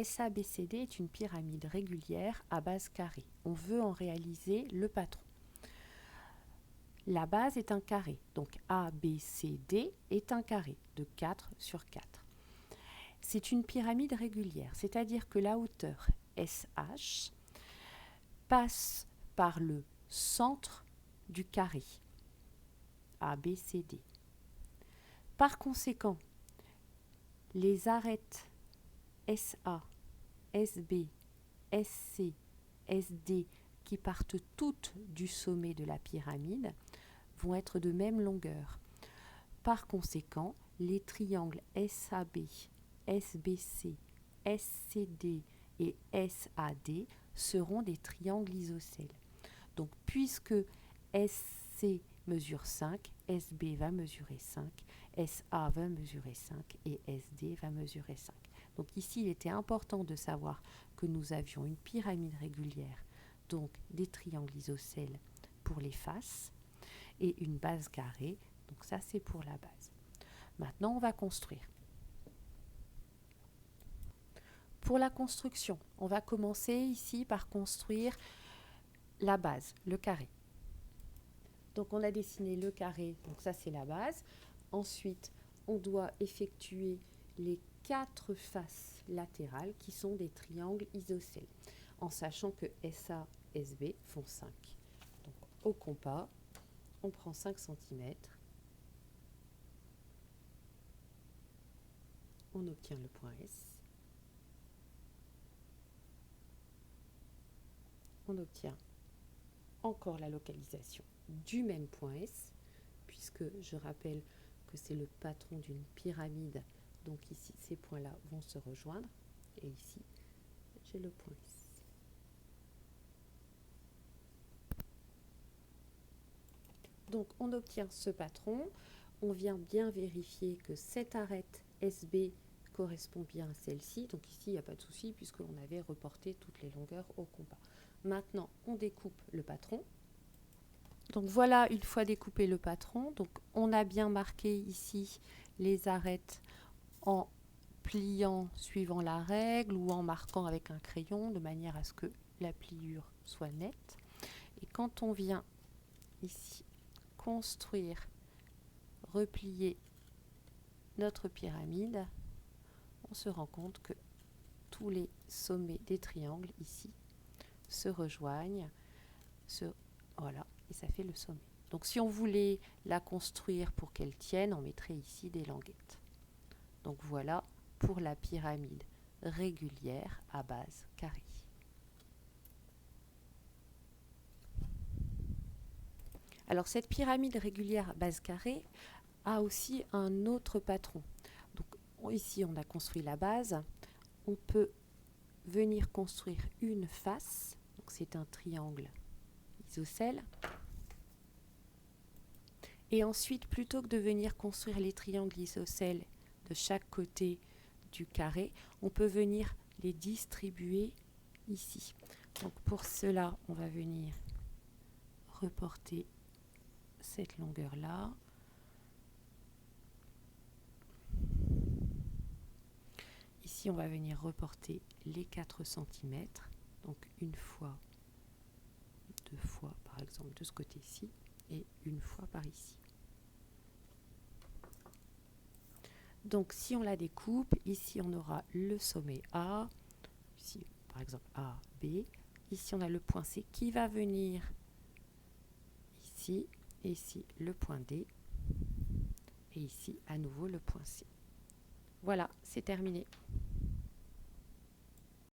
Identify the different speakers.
Speaker 1: SABCD est une pyramide régulière à base carrée. On veut en réaliser le patron. La base est un carré, donc ABCD est un carré de 4 sur 4. C'est une pyramide régulière, c'est-à-dire que la hauteur SH passe par le centre du carré ABCD. Par conséquent, les arêtes SA, SB, SC, SD qui partent toutes du sommet de la pyramide vont être de même longueur. Par conséquent, les triangles SAB, SBC, SCD et SAD seront des triangles isocèles. Donc, puisque SC mesure 5, SB va mesurer 5, SA va mesurer 5 et SD va mesurer 5. Donc ici, il était important de savoir que nous avions une pyramide régulière, donc des triangles isocèles pour les faces et une base carrée. Donc ça, c'est pour la base. Maintenant, on va construire. Pour la construction, on va commencer ici par construire la base, le carré. Donc on a dessiné le carré, donc ça c'est la base. Ensuite, on doit effectuer les 4 faces latérales qui sont des triangles isocèles, en sachant que SA, SB font 5. Donc au compas, on prend 5 cm, on obtient le point S, on obtient encore la localisation du même point S, puisque je rappelle que c'est le patron d'une pyramide, donc ici ces points-là vont se rejoindre, et ici j'ai le point S. Donc on obtient ce patron, on vient bien vérifier que cette arête SB correspond bien à celle-ci, donc ici il n'y a pas de souci puisqu'on avait reporté toutes les longueurs au compas. Maintenant on découpe le patron. Donc voilà, une fois découpé le patron, donc on a bien marqué ici les arêtes en pliant suivant la règle ou en marquant avec un crayon de manière à ce que la pliure soit nette. Et quand on vient ici construire, replier notre pyramide, on se rend compte que tous les sommets des triangles ici se rejoignent, voilà, et ça fait le sommet. Donc si on voulait la construire pour qu'elle tienne, on mettrait ici des languettes. Donc voilà pour la pyramide régulière à base carrée. Alors cette pyramide régulière à base carrée a aussi un autre patron. Donc ici on a construit la base, on peut venir construire une face, donc c'est un triangle isocèle. Et ensuite, plutôt que de venir construire les triangles isocèles de chaque côté du carré, on peut venir les distribuer ici. Donc pour cela, on va venir reporter cette longueur-là. Ici, on va venir reporter les 4 cm, donc une fois, 2 fois, par exemple, de ce côté-ci, et une fois par ici. Donc si on la découpe, ici on aura le sommet A, ici par exemple A, B, ici on a le point C qui va venir ici, et ici le point D, et ici à nouveau le point C. Voilà, c'est terminé.